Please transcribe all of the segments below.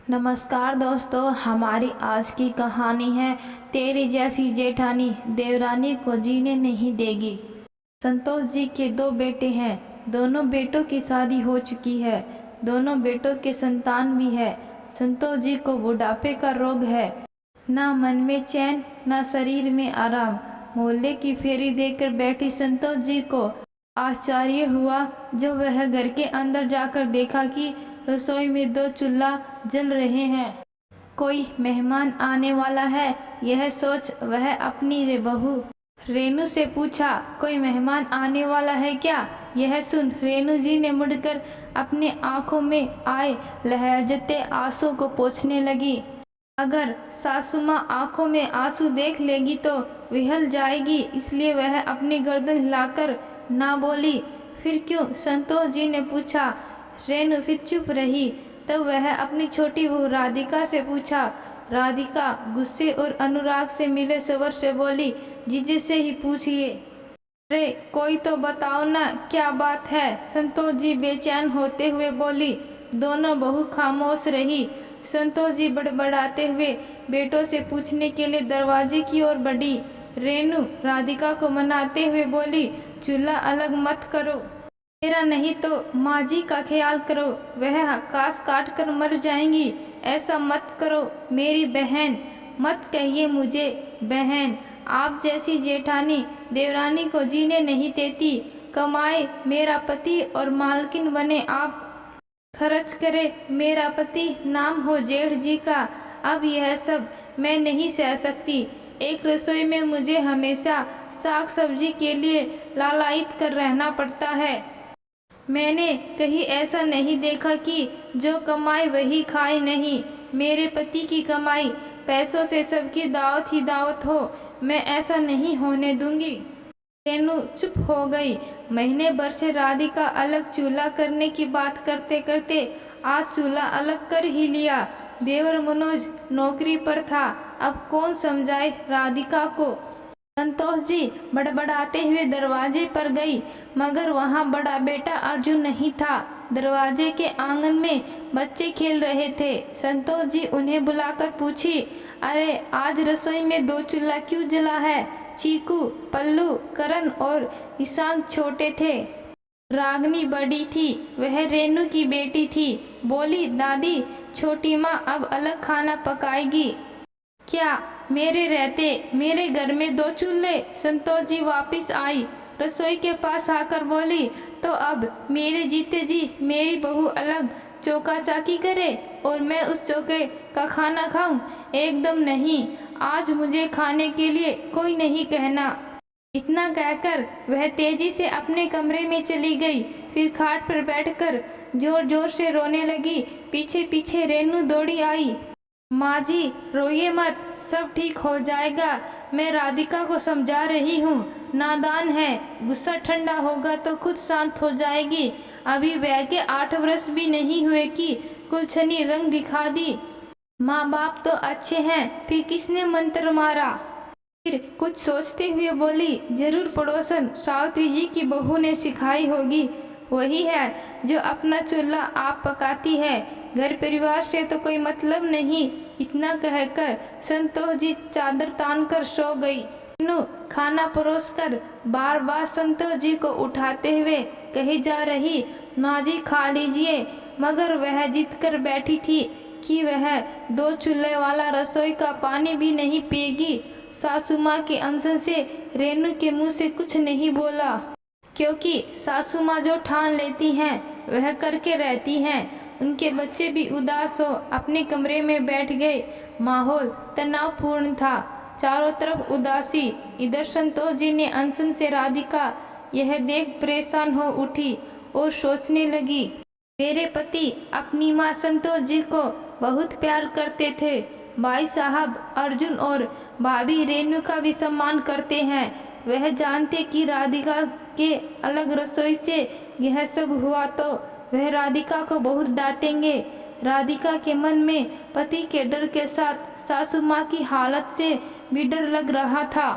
नमस्कार दोस्तों, हमारी आज की कहानी है तेरी जैसी जेठानी देवरानी को जीने नहीं देगी। संतोष जी के दो बेटे हैं। दोनों बेटों की शादी हो चुकी है। दोनों बेटों के संतान भी है। संतोष जी को बुढ़ापे का रोग है। ना मन में चैन, ना शरीर में आराम। मोहल्ले की फेरी देकर बैठी संतोष जी को आश्चर्य हुआ जब वह घर के अंदर जाकर देखा कि रसोई में दो चूल्हा जल रहे हैं। कोई मेहमान आने वाला है, यह सोच वह अपनी बहू रेनू से पूछा, कोई मेहमान आने वाला है क्या? यह सुन रेनू जी ने मुड़कर अपने आंखों में आए लहरते आंसू को पोंछने लगी। अगर सासू माँ आंखों में आंसू देख लेगी तो विहल जाएगी, इसलिए वह अपनी गर्दन हिलाकर ना बोली। फिर क्यों? संतोष जी ने पूछा। रेनू फिर चुप रही। तब वह अपनी छोटी बहू राधिका से पूछा। राधिका गुस्से और अनुराग से मिले स्वर से बोली, जीजे से ही पूछिए। अरे कोई तो बताओ ना, क्या बात है? संतोष जी बेचैन होते हुए बोली। दोनों बहू खामोश रही। संतोष जी बड़बड़ाते हुए बेटों से पूछने के लिए दरवाजे की ओर बढ़ी। रेनू राधिका को मनाते हुए बोली, चूल्हा अलग मत करो, मेरा नहीं तो माँ जी का ख्याल करो, वह आकाश काट कर मर जाएंगी। ऐसा मत करो मेरी बहन, मत कहिए मुझे बहन। आप जैसी जेठानी देवरानी को जीने नहीं देती। कमाए मेरा पति और मालकिन बने आप, खर्च करे मेरा पति, नाम हो जेठ जी का। अब यह सब मैं नहीं सह सकती। एक रसोई में मुझे हमेशा साग सब्जी के लिए लालायित कर रहना पड़ता है। मैंने कहीं ऐसा नहीं देखा कि जो कमाए वही खाए नहीं। मेरे पति की कमाई पैसों से सबकी दावत ही दावत हो, मैं ऐसा नहीं होने दूंगी। रेनू चुप हो गई। महीने भर से राधिका अलग चूल्हा करने की बात करते करते आज चूल्हा अलग कर ही लिया। देवर मनोज नौकरी पर था, अब कौन समझाए राधिका को। संतोष जी बड़बड़ाते हुए दरवाजे पर गई, मगर वहाँ बड़ा बेटा अर्जुन नहीं था। दरवाजे के आंगन में बच्चे खेल रहे थे। संतोष जी उन्हें बुलाकर पूछी, अरे आज रसोई में दो चूल्हा क्यों जला है? चीकू, पल्लू, करण और ईशान छोटे थे। रागनी बड़ी थी, वह रेनू की बेटी थी। बोली, दादी छोटी माँ अब अलग खाना पकाएगी क्या? मेरे रहते मेरे घर में दो चूल्हे? संतोष जी वापिस आई, रसोई के पास आकर बोली, तो अब मेरे जीते जी मेरी बहू अलग चौका चाकी करे और मैं उस चौके का खाना खाऊं? एकदम नहीं, आज मुझे खाने के लिए कोई नहीं कहना। इतना कहकर वह तेजी से अपने कमरे में चली गई। फिर खाट पर बैठकर जोर जोर से रोने लगी। पीछे पीछे रेनू दौड़ी आई। माँ जी रोइए मत, सब ठीक हो जाएगा, मैं राधिका को समझा रही हूँ, नादान है, गुस्सा ठंडा होगा तो खुद शांत हो जाएगी। अभी वह के 8 वर्ष भी नहीं हुए कि कुलछनी रंग दिखा दी। माँ बाप तो अच्छे हैं, फिर किसने मंत्र मारा? फिर कुछ सोचते हुए बोली, जरूर पड़ोसन सावित्री जी की बहू ने सिखाई होगी। वही है जो अपना चूल्हा आप पकाती है, घर परिवार से तो कोई मतलब नहीं। इतना कहकर संतोष जी चादर तानकर सो गई। नु खाना परोसकर बार बार संतोष जी को उठाते हुए कही जा रही, माँ जी खा लीजिए, मगर वह जिद कर बैठी थी कि वह दो चूल्हे वाला रसोई का पानी भी नहीं पिएगी। सासू माँ के अनशन से रेनू के मुंह से कुछ नहीं बोला, क्योंकि सासू माँ जो ठान लेती हैं वह करके रहती हैं। उनके बच्चे भी उदास हो अपने कमरे में बैठ गए। माहौल तनावपूर्ण था, चारों तरफ उदासी। इधर संतोष जी ने अनशन से राधिका यह देख परेशान हो उठी और सोचने लगी, मेरे पति अपनी माँ संतोष जी को बहुत प्यार करते थे। भाई साहब अर्जुन और भाभी रेनू का भी सम्मान करते हैं। वह जानते कि राधिका के अलग रसोई से यह सब हुआ तो वह राधिका को बहुत डांटेंगे। राधिका के मन में पति के डर के साथ सासू माँ की हालत से भी डर लग रहा था।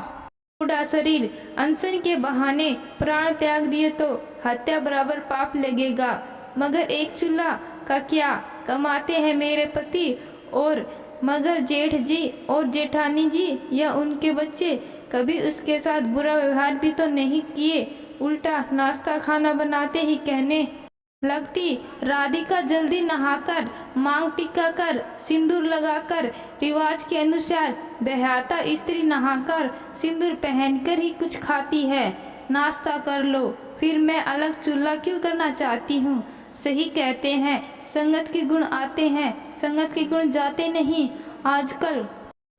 बूढ़ा शरीर अनशन के बहाने प्राण त्याग दिए तो हत्या बराबर पाप लगेगा, मगर एक चूल्हा का क्या कमाते हैं मेरे पति, और मगर जेठ जी और जेठानी जी या उनके बच्चे कभी उसके साथ बुरा व्यवहार भी तो नहीं किए, उल्टा नाश्ता खाना बनाते ही कहने लगती, राधिका जल्दी नहाकर मांग टीका कर सिंदूर लगाकर रिवाज के अनुसार बेहयाता स्त्री नहाकर सिंदूर पहनकर ही कुछ खाती है, नाश्ता कर लो, फिर मैं अलग चूल्हा क्यों करना चाहती हूँ। सही कहते हैं, संगत के गुण आते हैं, संगत के गुण जाते नहीं। आजकल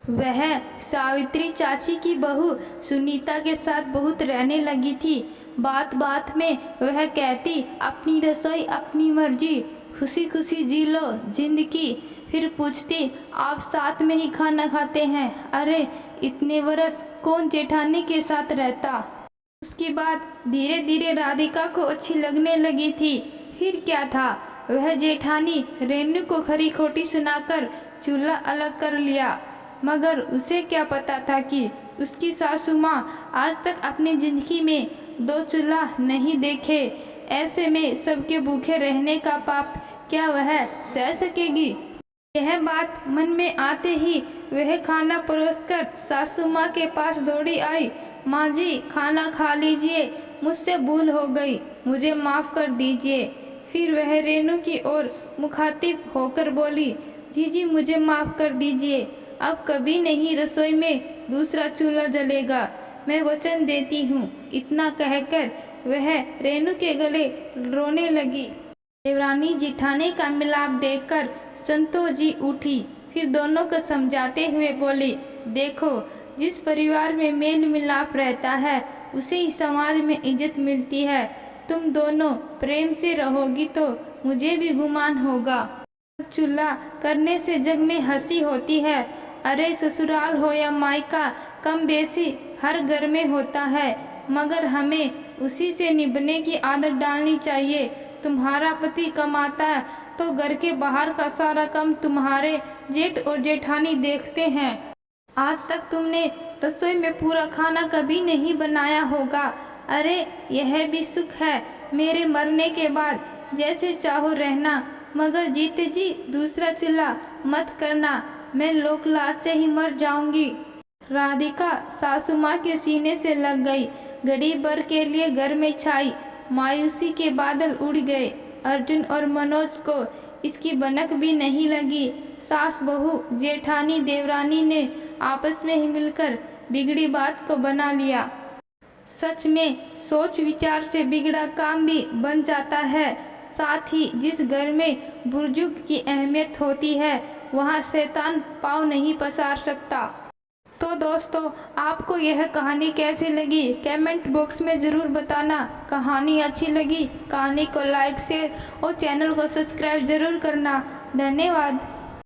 वह सावित्री चाची की बहू सुनीता के साथ बहुत रहने लगी थी। बात बात में वह कहती, अपनी रसोई अपनी मर्जी, खुशी खुशी जी लो जिंदगी। फिर पूछती, आप साथ में ही खाना खाते हैं? अरे इतने वर्ष कौन जेठानी के साथ रहता। उसके बाद धीरे धीरे राधिका को अच्छी लगने लगी थी। फिर क्या था, वह जेठानी रेणु को खरी खोटी सुनाकर चूल्हा अलग कर लिया, मगर उसे क्या पता था कि उसकी सासू माँ आज तक अपनी जिंदगी में 2 चूल्हा नहीं देखे। ऐसे में सबके भूखे रहने का पाप क्या वह सह सकेगी। यह बात मन में आते ही वह खाना परोसकर सासू माँ के पास दौड़ी आई। माँ जी खाना खा लीजिए, मुझसे भूल हो गई, मुझे माफ़ कर दीजिए। फिर वह रेणु की ओर मुखातिब होकर बोली, जी मुझे माफ़ कर दीजिए, अब कभी नहीं रसोई में दूसरा चूल्हा जलेगा, मैं वचन देती हूँ। इतना कहकर वह रेणु के गले रोने लगी। देवरानी जिठानी का मिलाप देखकर संतोष जी उठी, फिर दोनों को समझाते हुए बोली, देखो जिस परिवार में मेल मिलाप रहता है उसे ही समाज में इज्जत मिलती है। तुम दोनों प्रेम से रहोगी तो मुझे भी गुमान होगा। चूल्हा करने से जग में हंसी होती है। अरे ससुराल हो या मायका, कम बेसी हर घर में होता है, मगर हमें उसी से निभने की आदत डालनी चाहिए। तुम्हारा पति कमाता है तो घर के बाहर का सारा काम तुम्हारे जेठ और जेठानी देखते हैं। आज तक तुमने रसोई में पूरा खाना कभी नहीं बनाया होगा। अरे यह भी सुख है मेरे मरने के बाद, जैसे चाहो रहना, मगर जीते जी दूसरा चूल्हा मत करना, मैं लोक लाज से ही मर जाऊंगी। राधिका सासू माँ के सीने से लग गई। घड़ी भर के लिए घर में छाई मायूसी के बादल उड़ गए। अर्जुन और मनोज को इसकी भनक भी नहीं लगी। सास बहू जेठानी देवरानी ने आपस में ही मिलकर बिगड़ी बात को बना लिया। सच में सोच विचार से बिगड़ा काम भी बन जाता है। साथ ही जिस घर में बुजुर्ग की अहमियत होती है वहाँ शैतान पाँव नहीं पसार सकता। तो दोस्तों, आपको यह कहानी कैसी लगी कमेंट बॉक्स में ज़रूर बताना। कहानी अच्छी लगी, कहानी को लाइक शेयर और चैनल को सब्सक्राइब ज़रूर करना। धन्यवाद।